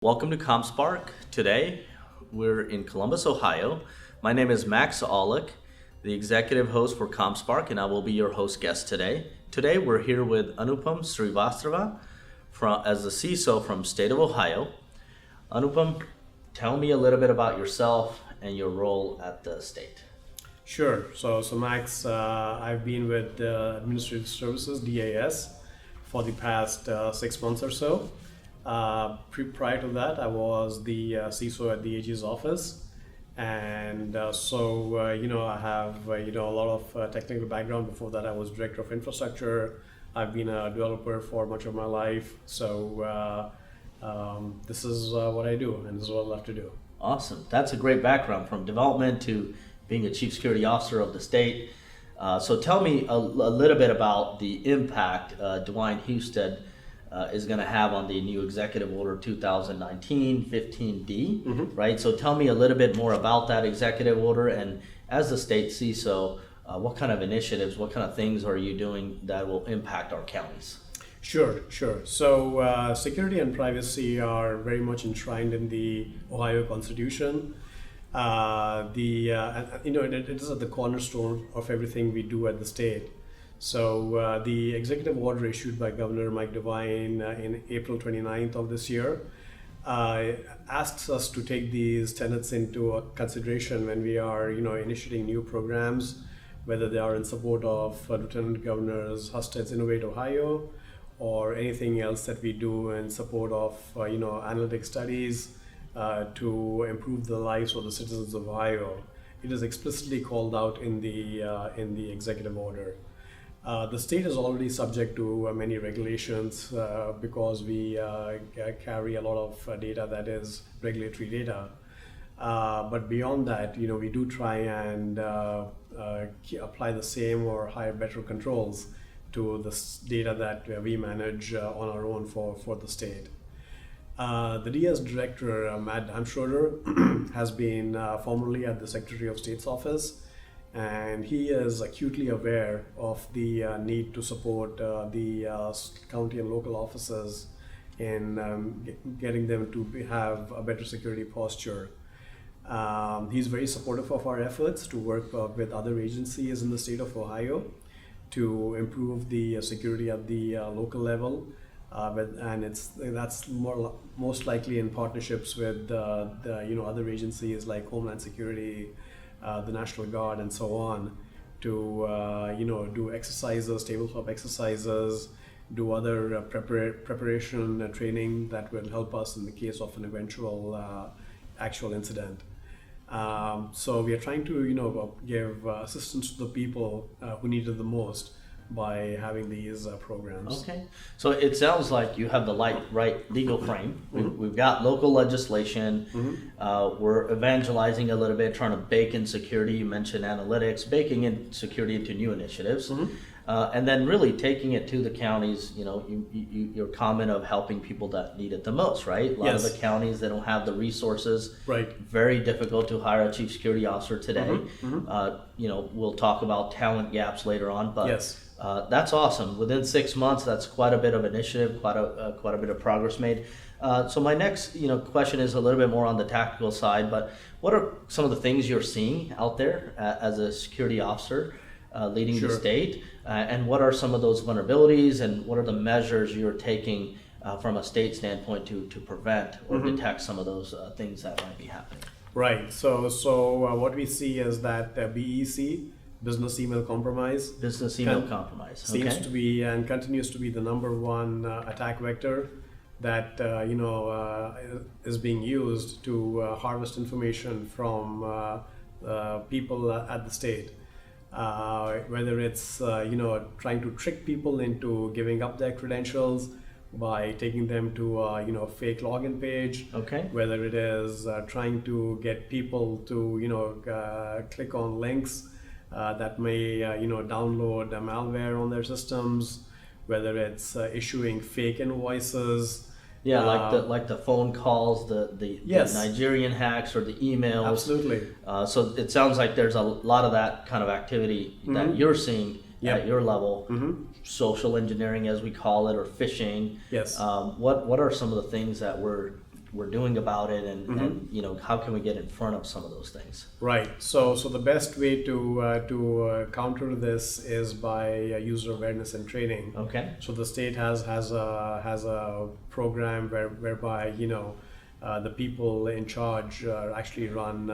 Welcome to ComSpark. Today, we're in Columbus, Ohio. My name is Max Aulakh, the executive host for ComSpark, and I will be your host guest today. Today, we're here with Anupam Srivastava as the CISO from state of Ohio. Anupam, tell me a little bit about yourself and your role at the state. Sure. So Max, I've been with Administrative Services, DAS, for the past 6 months or so. Prior to that, I was the CISO at the AG's office, and I have a lot of technical background. Before that, I was director of infrastructure. I've been a developer for much of my life, so this is what I do, and this is what I love to do. Awesome. That's a great background from development to being a chief security officer of the state. So tell me a little bit about the impact DeWines Houston is going to have on the new Executive Order 2019-15D, right? So tell me a little bit more about that executive order, and as the state CISO, what kind of initiatives, what kind of things are you doing that will impact our counties? Sure. So security and privacy are very much enshrined in the Ohio Constitution. It is at the cornerstone of everything we do at the state. So the executive order issued by Governor Mike DeWines in April 29th of this year asks us to take these tenets into consideration when we are, initiating new programs, whether they are in support of Lieutenant Governor Husted's Innovate Ohio, or anything else that we do in support of, analytic studies to improve the lives of the citizens of Ohio. It is explicitly called out in the executive order. The state is already subject to many regulations because we carry a lot of data that is regulatory data. But beyond that, we do try and apply the same or higher, better controls to the data that we manage on our own for the state. The DS Director, Matt Schroeder, has been formerly at the Secretary of State's office, and he is acutely aware of the need to support the county and local offices in getting them to have a better security posture. He's very supportive of our efforts to work with other agencies in the state of Ohio to improve the security at the local level, that's most likely in partnerships with the other agencies like Homeland Security, the National Guard, and so on, to do exercises, tabletop exercises, do other preparation training that will help us in the case of an eventual actual incident. So we are trying to give assistance to the people who need it the most by having these programs. Okay, so it sounds like you have the right legal frame. We've got local legislation. We're evangelizing a little bit, trying to bake in security. You mentioned analytics, baking in security into new initiatives. And then really taking it to the counties, your comment of helping people that need it the most, right? A lot of the counties, they don't have the resources. Right. Very difficult to hire a chief security officer today. We'll talk about talent gaps later on, but that's awesome. Within 6 months, that's quite a bit of initiative, quite a bit of progress made. So my next, question is a little bit more on the tactical side, but what are some of the things you're seeing out there as a security officer leading the state? And what are some of those vulnerabilities, and what are the measures you're taking from a state standpoint to prevent or detect some of those things that might be happening? Right. So what we see is that BEC, business email compromise, seems to be and continues to be the number one attack vector that is being used to harvest information from people at the state. Whether it's trying to trick people into giving up their credentials by taking them to a fake login page. Whether it is trying to get people to click on links that may download malware on their systems. Whether it's issuing fake invoices. Like the phone calls, the Nigerian hacks, or the emails. Absolutely. So it sounds like there's a lot of that kind of activity that you're seeing at your level. Social engineering, as we call it, or phishing. Yes. What are some of the things that we're we're doing about it, and you know, how can we get in front of some of those things? Right. So the best way to counter this is by user awareness and training. Okay. So the state has a program whereby, you know, the people in charge actually run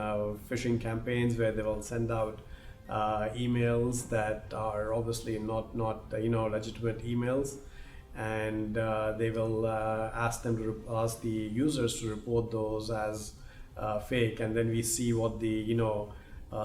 phishing campaigns where they will send out emails that are obviously not you know, legitimate emails, and they will ask the users to report those as fake, and then we see what the, you know,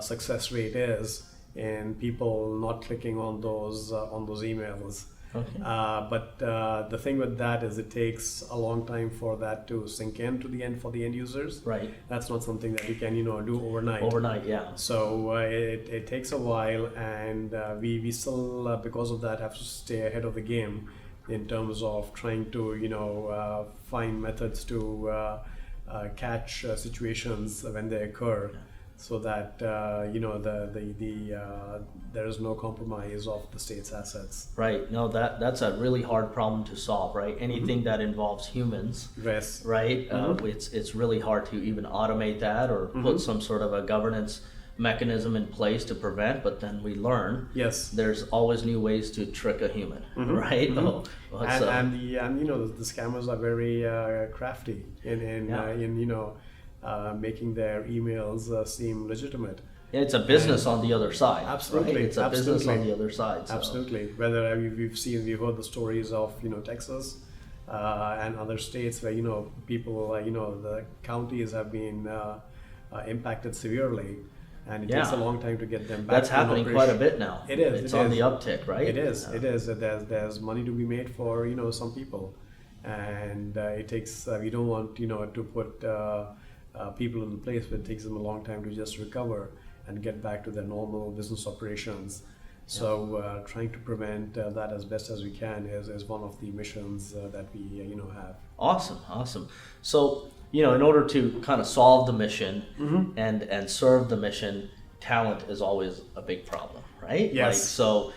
success rate is in people not clicking on those emails. Okay. But the thing with that is it takes a long time for that to sink in to the end for the end users. Right. That's not something that you can, you know, do overnight. Overnight, yeah. So it takes a while, and we still because of that have to stay ahead of the game in terms of trying to, you know, find methods to catch situations when they occur. Yeah. So that you know, there is no compromise of the state's assets. Right. No, that's a really hard problem to solve, right? Anything that involves humans, Yes. right? It's really hard to even automate that or put some sort of a governance mechanism in place to prevent. But then we learn, Yes. there's always new ways to trick a human, right? Oh, well, so- And you know, the scammers are very crafty in you know, making their emails seem legitimate. it's a business on the other side. Absolutely. Right? It's a business on the other side. So. Absolutely. Whether we've heard the stories of, you know, Texas and other states where, you know, people, you know, the counties have been impacted severely, and it takes a long time to get them back. That's happening quite a bit now. It is. It's on the uptick, right? It is. It is. There's money to be made for, you know, some people, and it takes. We don't want, you know, to put people in the place where it takes them a long time to just recover and get back to their normal business operations. So trying to prevent that as best as we can is one of the missions that we you know, have. Awesome. So, you know, in order to kind of solve the mission and serve the mission, talent is always a big problem, right? Yes. Like, so,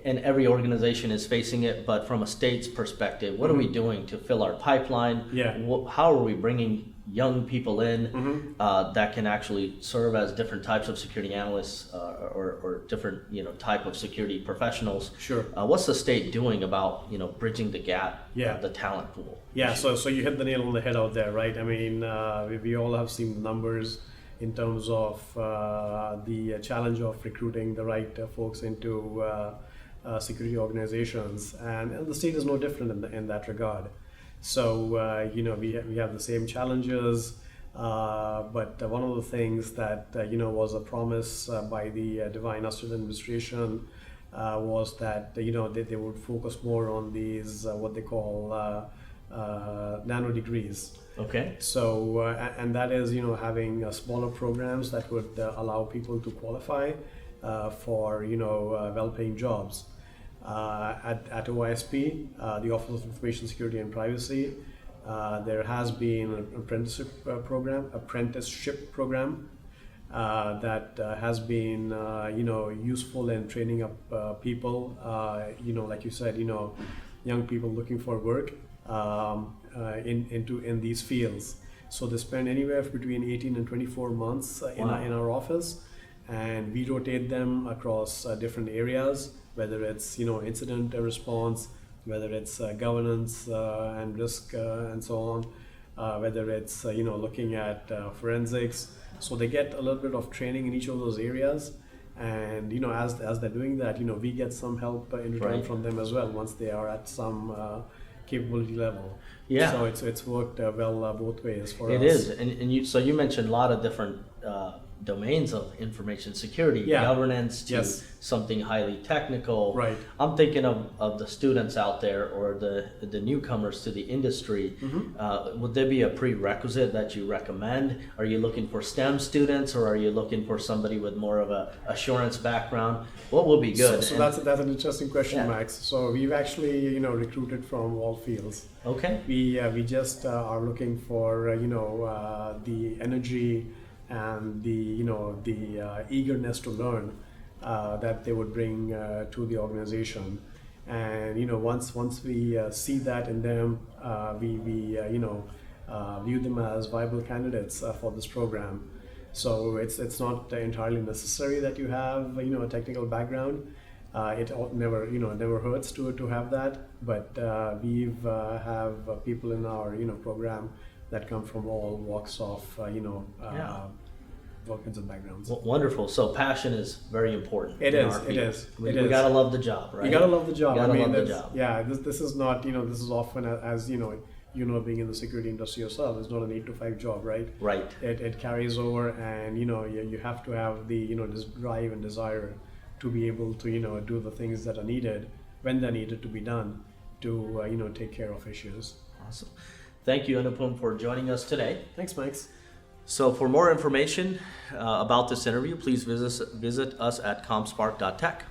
and every organization is facing it, but from a state's perspective, what are we doing to fill our pipeline? Yeah. How are we bringing young people in that can actually serve as different types of security analysts or different, you know, type of security professionals? Sure. What's the state doing about, you know, bridging the gap Yeah. of the talent pool? Yeah, so you hit the nail on the head out there, right? I mean, we all have seen the numbers in terms of the challenge of recruiting the right folks into security organizations, and the state is no different in that regard. So you know, we have the same challenges, but one of the things that you know, was a promise by the DeWines administration was that, you know, they would focus more on these what they call nano degrees. Okay. So and that is, you know, having smaller programs that would allow people to qualify for, you know, well-paying jobs. At OISP, the Office of Information Security and Privacy, there has been an apprenticeship program that has been, you know, useful in training up people, you know, like you said, you know, young people looking for work in these fields. So they spend anywhere between 18 and 24 months in our office, and we rotate them across different areas, whether it's, you know, incident response, whether it's governance and risk and so on, whether it's you know, looking at forensics. So they get a little bit of training in each of those areas, and, you know, as they're doing that, you know, we get some help in return from them as well once they are at some capability level. Yeah. So it's worked well both ways for us. It is, and you mentioned a lot of different domains of information security, governance to something highly technical. Right. I'm thinking of the students out there or the newcomers to the industry. Would there be a prerequisite that you recommend? Are you looking for STEM students, or are you looking for somebody with more of a assurance background? What will be good? So that's an interesting question, Max. So we've actually, you know, recruited from all fields. Okay. We just are looking for you know, the energy and the, you know, the eagerness to learn that they would bring to the organization. And, you know, once we see that in them, we you know, view them as viable candidates for this program. So it's not entirely necessary that you have a technical background. It never hurts to have that. But we have people in our program that come from all walks of all kinds of backgrounds. Wonderful. So passion is very important. It is. We gotta love the job, right? You gotta love the job. You gotta love the job. Yeah, this is not, this is often as being in the security industry yourself, it's not an 8 to 5 job, right? Right. It carries over, and you have to have the this drive and desire to be able to do the things that are needed when they're needed to be done to take care of issues. Awesome. Thank you, Anupam, for joining us today. Thanks, Max. So for more information about this interview, please visit us at ComSpark.tech.